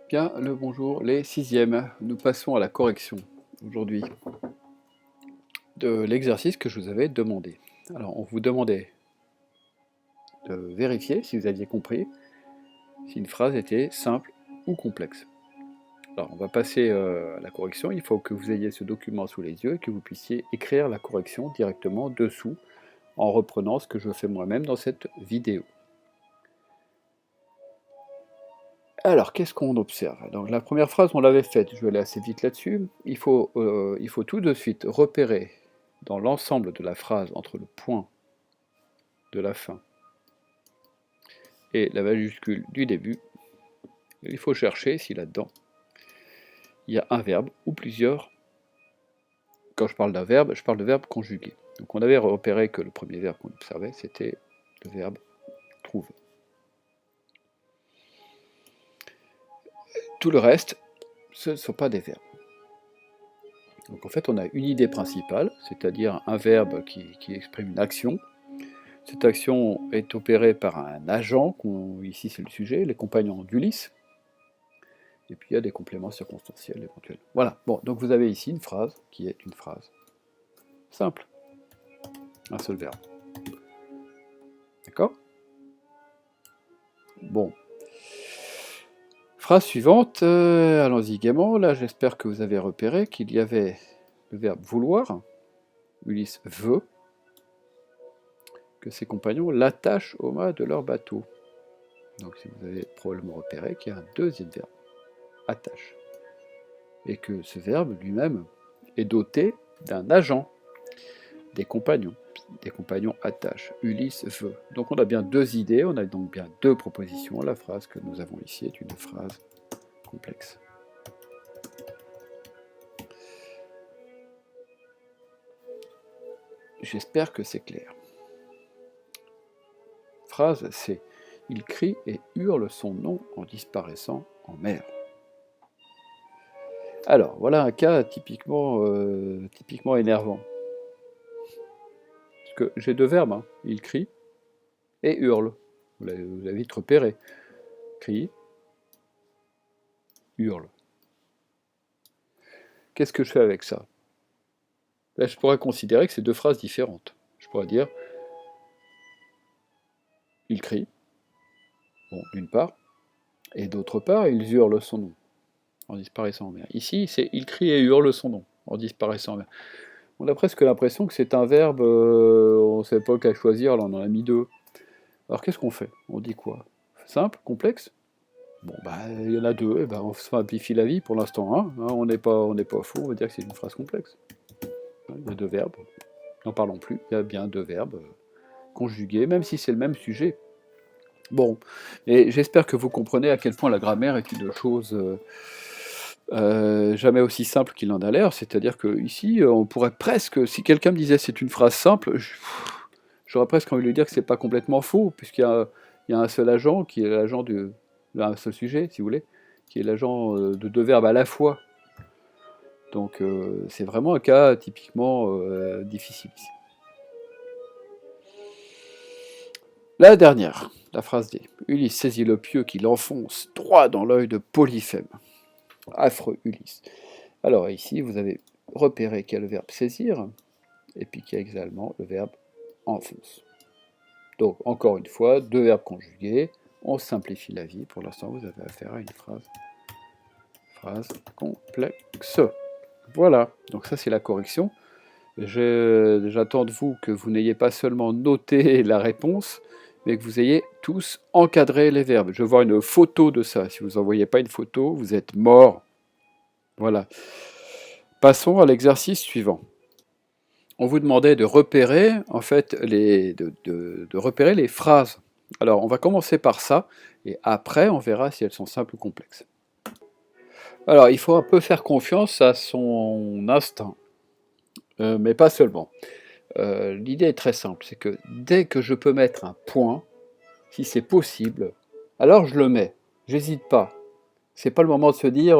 Bien le bonjour, les sixièmes. Nous passons à la correction aujourd'hui de l'exercice que je vous avais demandé. Alors, on vous demandait de vérifier si vous aviez compris si une phrase était simple ou complexe. Alors, on va passer à la correction. Il faut que vous ayez ce document sous les yeux et que vous puissiez écrire la correction directement dessous en reprenant ce que je fais moi-même dans cette vidéo. Alors, qu'est-ce qu'on observe? Donc, la première phrase, on l'avait faite, je vais aller assez vite là-dessus. Il faut tout de suite repérer dans l'ensemble de la phrase entre le point de la fin et la majuscule du début, il faut chercher si là-dedans il y a un verbe ou plusieurs. Quand je parle d'un verbe, je parle de verbe conjugué. Donc on avait repéré que le premier verbe qu'on observait, c'était le verbe trouve. Tout le reste, ce ne sont pas des verbes. Donc en fait, on a une idée principale, c'est-à-dire un verbe qui exprime une action. Cette action est opérée par un agent, ici c'est le sujet, les compagnons d'Ulysse. Et puis il y a des compléments circonstanciels éventuels. Voilà, bon, donc vous avez ici une phrase qui est une phrase simple. Un seul verbe. D'accord? Bon. Phrase suivante, allons-y gaiement. Là, j'espère que vous avez repéré qu'il y avait le verbe vouloir. Ulysse veut que ses compagnons l'attachent au mât de leur bateau. Donc vous avez probablement repéré qu'il y a un deuxième verbe, attache. Et que ce verbe lui-même est doté d'un agent, des compagnons attachent. Ulysse veut. Donc on a bien deux idées, on a donc bien deux propositions. La phrase que nous avons ici est une phrase complexe. J'espère que c'est clair. Phrase C. Il crie et hurle son nom en disparaissant en mer. Alors, voilà un cas typiquement énervant. Parce que j'ai deux verbes, hein. Il crie et hurle. Vous l'avez vite repéré. Crie, hurle. Qu'est-ce que je fais avec ça? Ben, je pourrais considérer que c'est deux phrases différentes. Je pourrais dire il crie, bon, d'une part, et d'autre part, il hurle son nom en disparaissant en mer. Ici, c'est il crie et hurle son nom en disparaissant en mer. On a presque l'impression que c'est un verbe, on ne sait pas qu'à choisir, là on en a mis deux. Alors qu'est-ce qu'on fait? On dit quoi? Simple? Complexe? Bon, bah, il y en a deux, et ben, on simplifie la vie pour l'instant. Hein, on n'est pas fou, on va dire que c'est une phrase complexe. Il y a deux verbes, n'en parlons plus, il y a bien deux verbes conjugués, même si c'est le même sujet. Bon, et j'espère que vous comprenez à quel point la grammaire est une chose jamais aussi simple qu'il en a l'air, c'est-à-dire que ici, on pourrait presque, si quelqu'un me disait c'est une phrase simple, j'aurais presque envie de lui dire que c'est pas complètement faux, puisqu'il y a un seul agent, qui est l'agent un seul sujet, si vous voulez, qui est l'agent de deux verbes à la fois. Donc c'est vraiment un cas typiquement difficile ici. La dernière, la phrase D. Ulysse saisit le pieu qui l'enfonce droit dans l'œil de Polyphème. Affreux Ulysse. Alors ici, vous avez repéré qu'il y a le verbe saisir, et puis qu'il y a également le verbe enfonce. Donc, encore une fois, deux verbes conjugués, on simplifie la vie. Pour l'instant, vous avez affaire à une phrase complexe. Voilà, donc ça c'est la correction. J'attends de vous que vous n'ayez pas seulement noté la réponse, mais que vous ayez tous encadré les verbes. Je veux voir une photo de ça. Si vous n'envoyez pas une photo, vous êtes mort. Voilà. Passons à l'exercice suivant. On vous demandait de repérer, en fait, de repérer les phrases. Alors, on va commencer par ça, et après, on verra si elles sont simples ou complexes. Alors, il faut un peu faire confiance à son instinct, mais pas seulement. L'idée est très simple, c'est que dès que je peux mettre un point, si c'est possible, alors je le mets. J'hésite pas. C'est pas le moment de se dire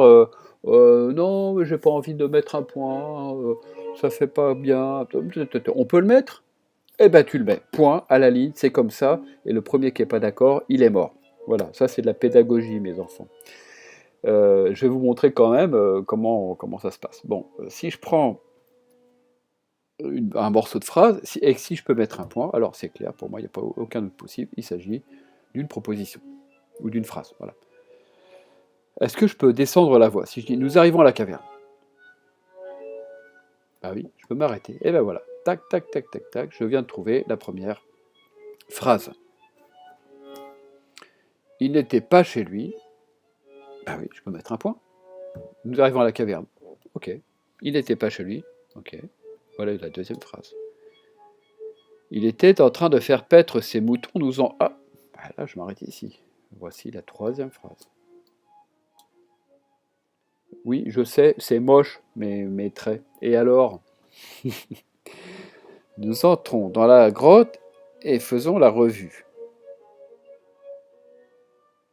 non, mais j'ai pas envie de mettre un point, ça fait pas bien. On peut le mettre? Eh ben tu le mets. Point à la ligne, c'est comme ça. Et le premier qui est pas d'accord, il est mort. Voilà, ça c'est de la pédagogie, mes enfants. Je vais vous montrer quand même comment ça se passe. Bon, si je prends un morceau de phrase, et si je peux mettre un point, alors c'est clair, pour moi, il n'y a pas aucun doute possible, il s'agit d'une proposition, ou d'une phrase, voilà. Est-ce que je peux descendre la voix? Si je dis « nous arrivons à la caverne », bah oui, je peux m'arrêter. Et ben voilà, tac, tac, tac, tac, tac, je viens de trouver la première phrase. Il n'était pas chez lui. Bah oui, je peux mettre un point. Nous arrivons à la caverne. Ok. Il n'était pas chez lui. Ok. Voilà la deuxième phrase. Il était en train de faire paître ses moutons, nous en... Ah, bah là, je m'arrête ici. Voici la troisième phrase. Oui, je sais, c'est moche, mes traits. Et alors? Nous entrons dans la grotte et faisons la revue.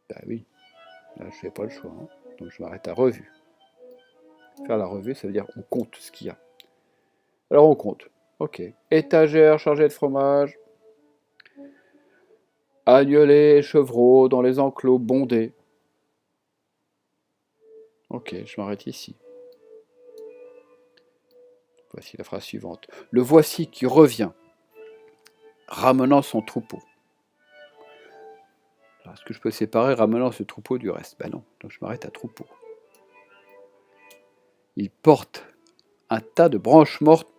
Bah oui, là, je n'ai pas le choix. Hein. Donc je m'arrête à revue. Faire la revue, ça veut dire on compte ce qu'il y a. Alors on compte. Ok. Étagère chargée de fromage. Agnelets et chevreaux dans les enclos bondés. Ok, je m'arrête ici. Voici la phrase suivante. Le voici qui revient, ramenant son troupeau. Est-ce que je peux séparer ramenant ce troupeau du reste? Ben non, donc je m'arrête à troupeau. Il porte un tas de branches mortes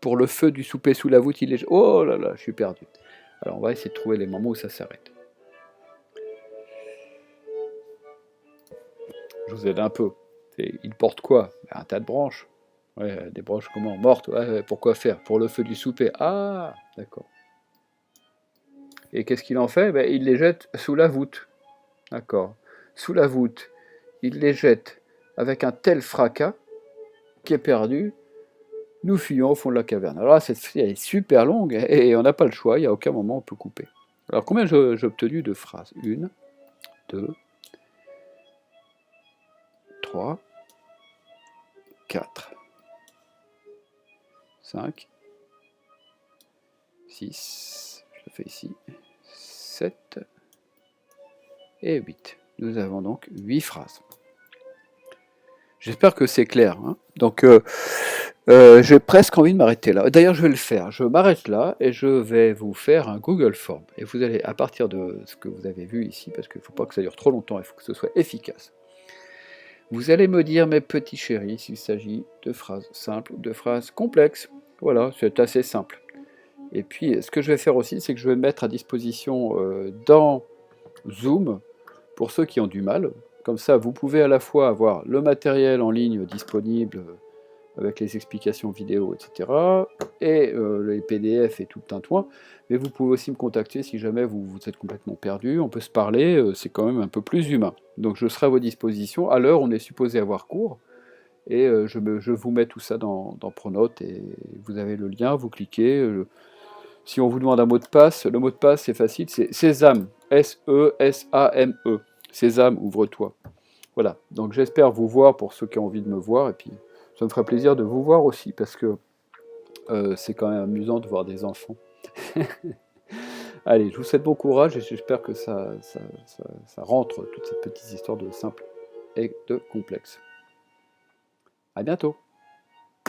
pour le feu du souper sous la voûte. Il est... Oh là là, je suis perdu. Alors on va essayer de trouver les moments où ça s'arrête. Je vous aide un peu. Il porte quoi? Un tas de branches. Ouais, des branches comment? Mortes. Ouais, pourquoi faire? Pour le feu du souper. Ah, d'accord. Et qu'est-ce qu'il en fait? Ben, il les jette sous la voûte. D'accord. Sous la voûte. Il les jette avec un tel fracas qui est perdu. Nous fuyons au fond de la caverne. Alors là, cette phrase est super longue et on n'a pas le choix. Il n'y a aucun moment où on peut couper. Alors combien j'ai obtenu de phrases? 1, 2, 3, 4, 5, 6, je le fais ici, 7 et 8. Nous avons donc 8 phrases. J'espère que c'est clair. Hein. Donc, j'ai presque envie de m'arrêter là. D'ailleurs, je vais le faire. Je m'arrête là et je vais vous faire un Google Form. Et vous allez, à partir de ce que vous avez vu ici, parce qu'il ne faut pas que ça dure trop longtemps, il faut que ce soit efficace. Vous allez me dire, mes petits chéris, s'il s'agit de phrases simples ou de phrases complexes. Voilà, c'est assez simple. Et puis, ce que je vais faire aussi, c'est que je vais mettre à disposition dans Zoom, pour ceux qui ont du mal. Comme ça, vous pouvez à la fois avoir le matériel en ligne disponible avec les explications vidéo, etc. et les PDF et tout le tintouin. Mais vous pouvez aussi me contacter si jamais vous êtes complètement perdu. On peut se parler, c'est quand même un peu plus humain. Donc je serai à vos dispositions. À l'heure, on est supposé avoir cours. Et je vous mets tout ça dans Pronote et vous avez le lien, vous cliquez. Si on vous demande un mot de passe, le mot de passe c'est facile, c'est Sésame, S-E-S-A-M-E. Sésame, ouvre-toi. Voilà, donc j'espère vous voir pour ceux qui ont envie de me voir, et puis ça me fera plaisir de vous voir aussi, parce que c'est quand même amusant de voir des enfants. Allez, je vous souhaite bon courage, et j'espère que ça rentre, toutes ces petites histoires de simples et de complexes. À bientôt.